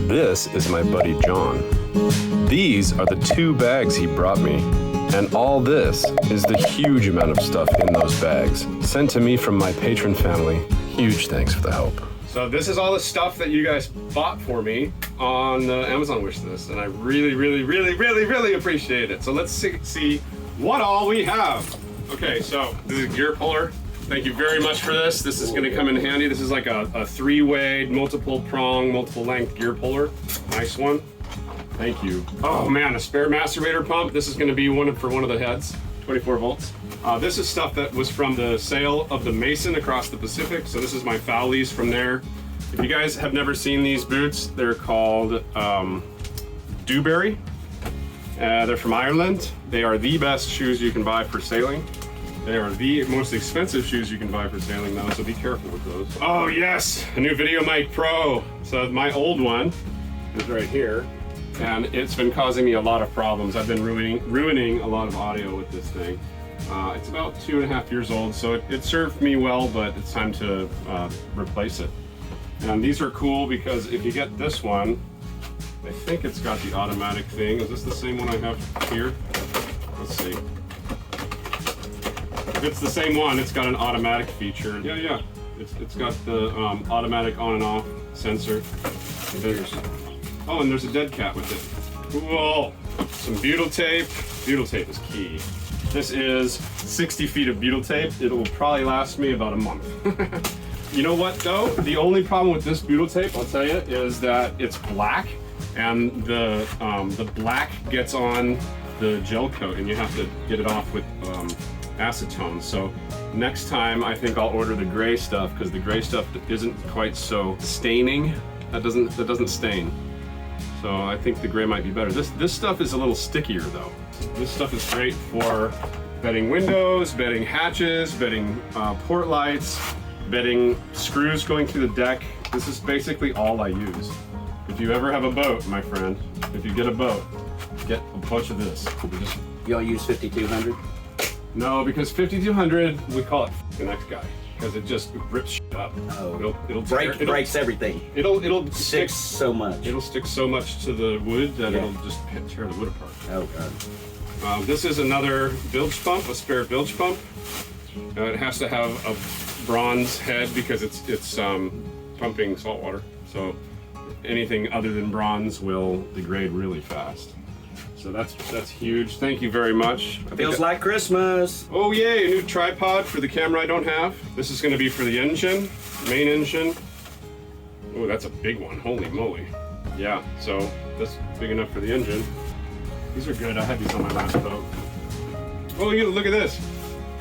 This is my buddy John. These are the 2 bags he brought me. And all this is the huge amount of stuff in those bags, sent to me from my patron family. Huge thanks for the help. So this is all the stuff that you guys bought for me on the Amazon wish list, and I really appreciate it. So let's see what all we have. Okay, so this is a gear puller. Thank you very much for this. This is gonna come in handy. This is like a 3-way, multiple prong, multiple length gear puller. Nice one. Thank you. Oh man, a spare Masturbator pump. This is gonna be for one of the heads, 24 volts. This is stuff that was from the sale of the Mason across the Pacific. So this is my Fowlies from there. If you guys have never seen these boots, they're called Dewberry. They're from Ireland. They are the best shoes you can buy for sailing. They are the most expensive shoes you can buy for sailing though, so be careful with those. Oh yes, a new Video Mic Pro. So my old one is right here, and it's been causing me a lot of problems. I've been ruining a lot of audio with this thing. It's about 2.5 years old, so it served me well, but it's time to replace it. And these are cool because if you get this one, I think it's got the automatic thing. Is this the same one I have here? Let's see. If it's the same one, it's got an automatic feature. Yeah. It's got the automatic on and off sensor. And there's a dead cat with it. Cool. Some butyl tape. Butyl tape is key. This is 60 feet of butyl tape. It will probably last me about a month. You know what though? The only problem with this butyl tape, I'll tell you, is that it's black, and the black gets on the gel coat, and you have to get it off with acetone. So next time I think I'll order the gray stuff, because the gray stuff isn't quite so staining. That doesn't stain. So I think the gray might be better. This stuff is a little stickier though. This stuff is great for bedding windows, bedding hatches, bedding port lights, bedding screws going through the deck. This is basically all I use. If you ever have a boat, my friend, if you get a boat, get a bunch of this. You don't use 5200? No, because 5200, we call it the next guy, because it just rips shit up. Oh, it'll breaks everything. It'll stick so much. It'll stick so much to the wood that it'll just tear the wood apart. Oh god. This is another bilge pump, a spare bilge pump. It has to have a bronze head because it's pumping salt water. So anything other than bronze will degrade really fast. So that's huge. Thank you very much. Feels like Christmas. Oh yay, a new tripod for the camera I don't have. This is gonna be for the engine, main engine. Oh, that's a big one, holy moly. Yeah, so that's big enough for the engine. These are good, I had these on my last boat. Oh, look at this.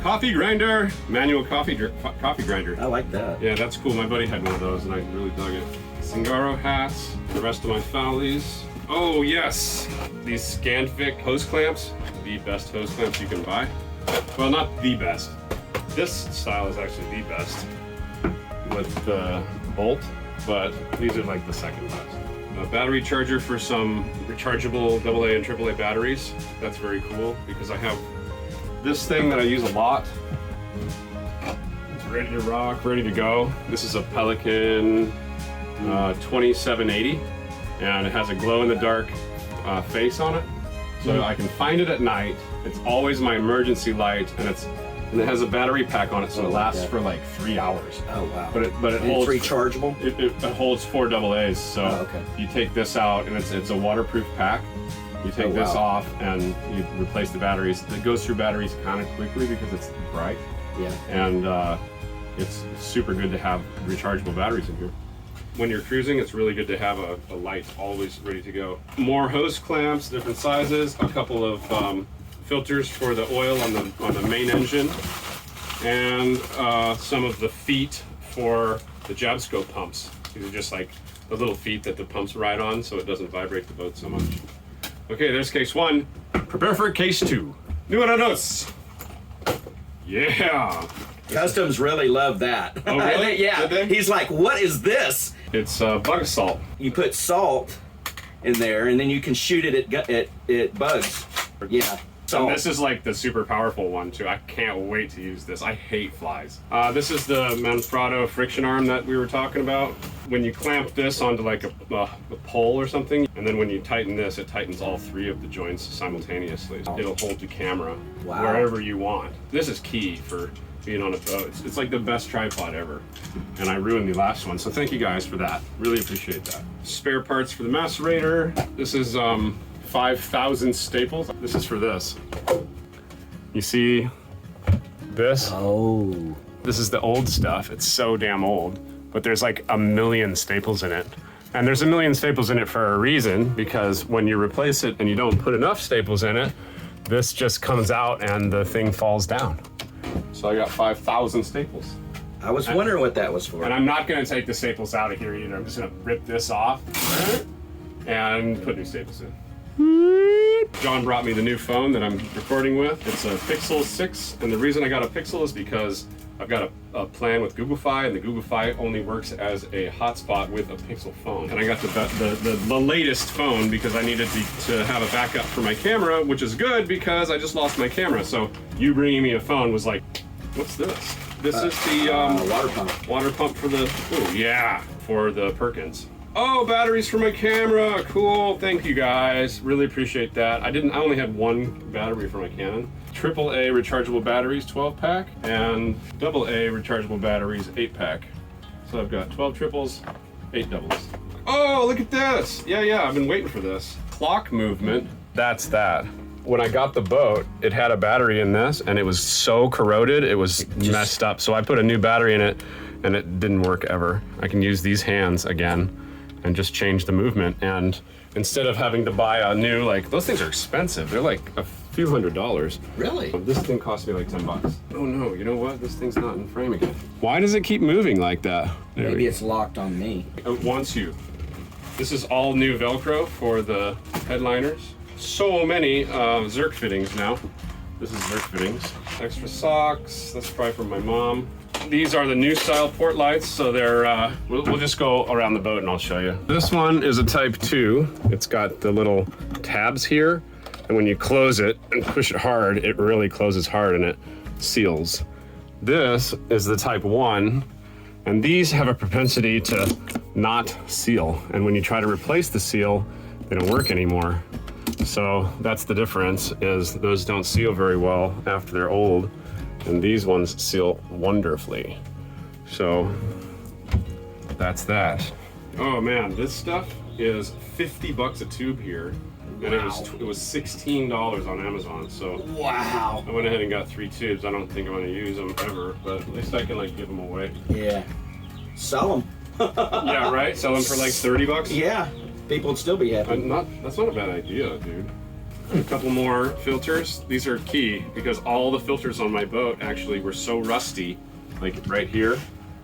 Coffee grinder, manual coffee grinder. I like that. Yeah, that's cool. My buddy had one of those and I really dug it. Zingaro hats, the rest of my Fowlies. Oh yes, these Scanfit hose clamps, the best hose clamps you can buy. Well, not the best. This style is actually the best with the bolt, but these are like the second best. A battery charger for some rechargeable AA and AAA batteries. That's very cool because I have this thing that I use a lot. It's ready to rock, ready to go. This is a Pelican 2780. And it has a glow-in-the-dark face on it, so I can find it at night. It's always my emergency light, and it has a battery pack on it, so it lasts for like 3 hours. Oh wow! But it holds. It's rechargeable. It holds 4 AA's. So you take this out, and it's a waterproof pack. You take this off, and you replace the batteries. It goes through batteries kind of quickly because it's bright. Yeah. And it's super good to have rechargeable batteries in here. When you're cruising, it's really good to have a light always ready to go. More hose clamps, different sizes, a couple of filters for the oil on the main engine, and some of the feet for the jab scope pumps. These are just like the little feet that the pumps ride on so it doesn't vibrate the boat so much. Okay, there's case 1. Prepare for case 2. Nuevos. Yeah. Customs really love that. Oh really? Yeah. He's like, what is this? It's bug salt. You put salt in there, and then you can shoot it at bugs. Yeah. And this is like the super powerful one too. I can't wait to use this. I hate flies. This is the Manfrotto Friction Arm that we were talking about. When you clamp this onto like a pole or something, and then when you tighten this, it tightens all three of the joints simultaneously. It'll hold the camera wherever you want. This is key for being on a boat. It's like the best tripod ever. And I ruined the last one, so thank you guys for that. Really appreciate that. Spare parts for the Macerator. This is 5,000 staples. This is for this. You see this? Oh. This is the old stuff. It's so damn old, but there's like 1 million staples in it. And there's 1 million staples in it for a reason, because when you replace it and you don't put enough staples in it, this just comes out and the thing falls down. So I got 5,000 staples. I was wondering what that was for. And I'm not gonna take the staples out of here either. I'm just gonna rip this off and put new staples in. John brought me the new phone that I'm recording with. It's a Pixel 6, and the reason I got a Pixel is because I've got a plan with Google Fi, and the Google Fi only works as a hotspot with a Pixel phone. And I got the latest phone because I needed to have a backup for my camera, which is good because I just lost my camera. So you bringing me a phone was like, what's this? This is the water pump. Water pump for the, for the Perkins. Oh, batteries for my camera, cool, thank you guys, really appreciate that. I only had one battery for my Canon. AAA rechargeable batteries, 12-pack, and AA rechargeable batteries, 8-pack. So I've got 12 triples, 8 doubles. Oh, look at this, yeah, I've been waiting for this. Clock movement, that's that. When I got the boat, it had a battery in this, and it was so corroded, it was messed up. So I put a new battery in it, and it didn't work ever. I can use these hands again and just change the movement. And instead of having to buy a new, like, those things are expensive. They're like a few $100s. Really? This thing cost me like 10 bucks. Oh no, you know what? This thing's not in frame again. Why does it keep moving like that? Maybe it's locked on me. It wants you. This is all new Velcro for the headliners. So many Zerk fittings now. This is Zerk fittings. Extra socks, that's probably from my mom. These are the new style port lights, so they're, we'll just go around the boat and I'll show you. This one is a Type 2. It's got the little tabs here, and when you close it and push it hard, it really closes hard and it seals. This is the Type 1, and these have a propensity to not seal, and when you try to replace the seal, they don't work anymore. So that's the difference, is those don't seal very well after they're old. And these ones seal wonderfully. So that's that. Oh man, this stuff is 50 bucks a tube here. And it was $16 on Amazon. So wow. I went ahead and got 3 tubes. I don't think I'm gonna use them ever, but at least I can like give them away. Yeah. Sell them. Yeah, right? Sell them for like 30 bucks? Yeah. People would still be happy. That's not a bad idea, dude. A couple more filters. These are key because all the filters on my boat actually were so rusty, like right here,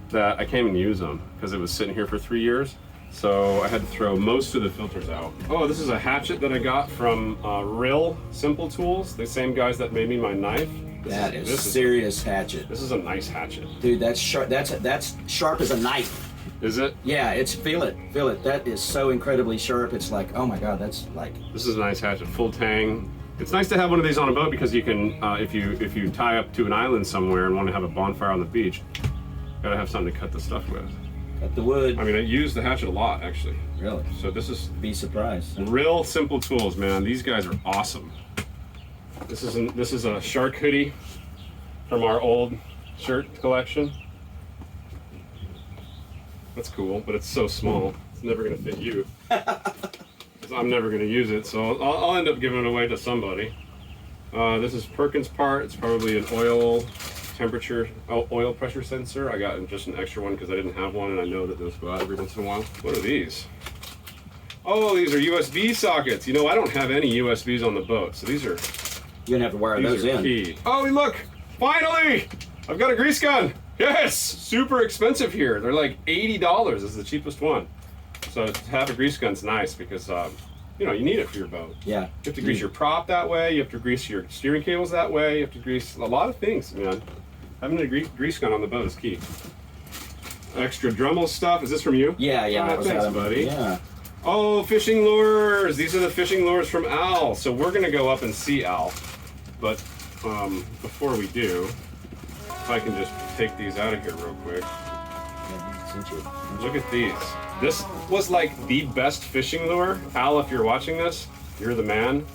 that I can't even use them because it was sitting here for 3 years. So I had to throw most of the filters out. Oh, this is a hatchet that I got from Rill Simple Tools, the same guys that made me my knife. That is serious hatchet. This is a nice hatchet. Dude, that's sharp. That's sharp as a knife. Is it? Yeah, feel it. That is so incredibly sharp. It's like, oh my God, that's like. This is a nice hatchet, full tang. It's nice to have one of these on a boat because you can, if you tie up to an island somewhere and want to have a bonfire on the beach, gotta have something to cut the stuff with. Cut the wood. I mean, I use the hatchet a lot actually. Really? So this is. Be surprised. Real Simple Tools, man. These guys are awesome. This is a shark hoodie from our old shirt collection. That's cool, but it's so small. It's never gonna fit you. I'm never gonna use it, so I'll end up giving it away to somebody. This is Perkins part. It's probably an oil pressure sensor. I got just an extra one because I didn't have one, and I know that those go out every once in a while. What are these? Oh, these are USB sockets. You know, I don't have any USBs on the boat, so these are. You're gonna have to wire those in. Key. Oh, look! Finally! I've got a grease gun! Yes! Super expensive here. They're like $80 is the cheapest one. So to have a grease gun's nice because, you know, you need it for your boat. Yeah. You have to grease your prop that way. You have to grease your steering cables that way. You have to grease a lot of things, man. Having a grease gun on the boat is key. Extra Dremel stuff. Is this from you? Yeah. Oh, thanks, buddy. Yeah. Oh, fishing lures. These are the fishing lures from Al. So we're going to go up and see Al. But before we do, if I can just take these out of here real quick. Look at these. This was like the best fishing lure. Al, if you're watching this, you're the man.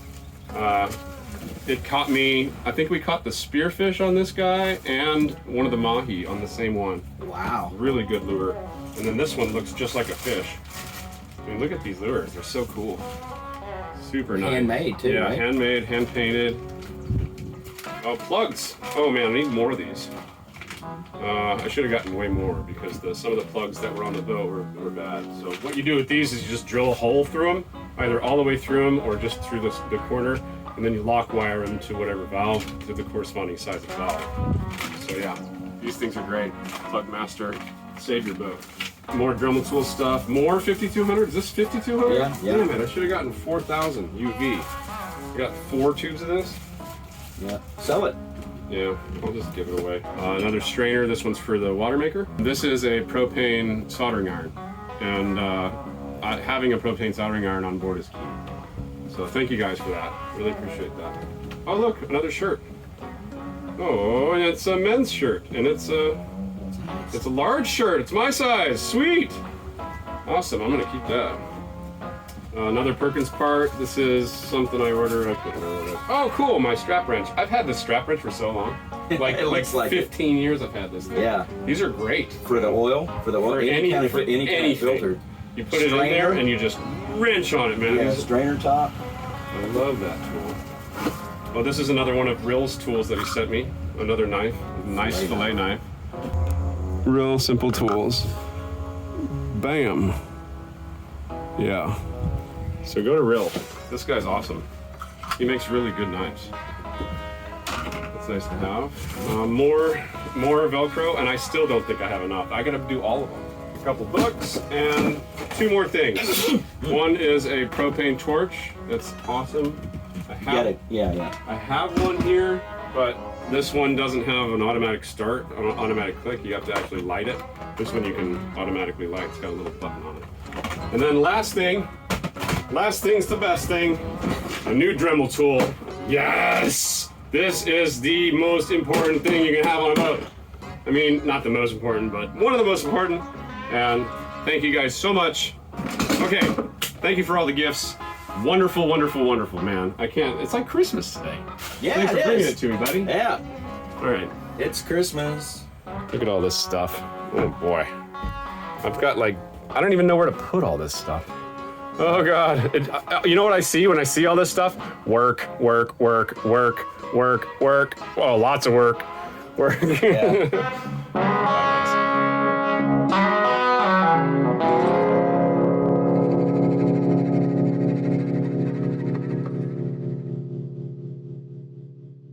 It caught me, I think we caught the spearfish on this guy and one of the mahi on the same one. Wow. Really good lure. And then this one looks just like a fish. I mean, look at these lures. They're so cool. Super nice. Handmade too, yeah, right? Handmade, hand painted. Oh, plugs. Oh man, I need more of these. I should have gotten way more because some of the plugs that were on the boat were bad. So what you do with these is you just drill a hole through them, either all the way through them or just through the corner, and then you lock wire them to whatever valve, to the corresponding size of valve. So yeah, these things are great. Plug master, save your boat. More Dremel Tool stuff, more 5200. Is this 5200? Yeah. Damn it, I should have gotten 4000 UV. I got 4 tubes of this. Yeah. Sell it. Yeah, I'll just give it away. Another strainer, this one's for the water maker. This is a propane soldering iron, and having a propane soldering iron on board is key. So thank you guys for that, really appreciate that. Oh look, another shirt. Oh, and it's a men's shirt, and it's a large shirt, it's my size, sweet! Awesome, I'm gonna keep that. Another Perkins part. This is something I ordered. I couldn't remember it. Oh, cool! My strap wrench. I've had this strap wrench for so long. Like, It looks like 15 years I've had this thing. Yeah. These are great. For the oil? For the oil? For any kind of anything. filter. You put it in there and you just wrench on it, man. Yeah, strainer top. I love that tool. Oh, this is another one of Rill's tools that he sent me. Another knife. Nice fillet knife. Real simple tools. Bam. Yeah. So go to Rill. This guy's awesome. He makes really good knives. That's nice to have. More Velcro, and I still don't think I have enough. I gotta do all of them. A couple books and 2 more things. One is a propane torch. That's awesome. I have one here, but this one doesn's have an automatic start, an automatic click. You have to actually light it. This one you can automatically light. It's got a little button on it. And then last thing's the best thing, a new Dremel tool. Yes! This is the most important thing you can have on a boat. I mean, not the most important, but one of the most important. And thank you guys so much. Okay, thank you for all the gifts. Wonderful, wonderful, wonderful, man. I can't, it's like Christmas today. Yeah, Thanks for bringing it to me, buddy. Yeah. All right. It's Christmas. Look at all this stuff. Oh boy. I've got like, I don't even know where to put all this stuff. Oh God. You know what I see when I see all this stuff? Work, work, work, work, work, work. Oh, lots of work. Work. Yeah.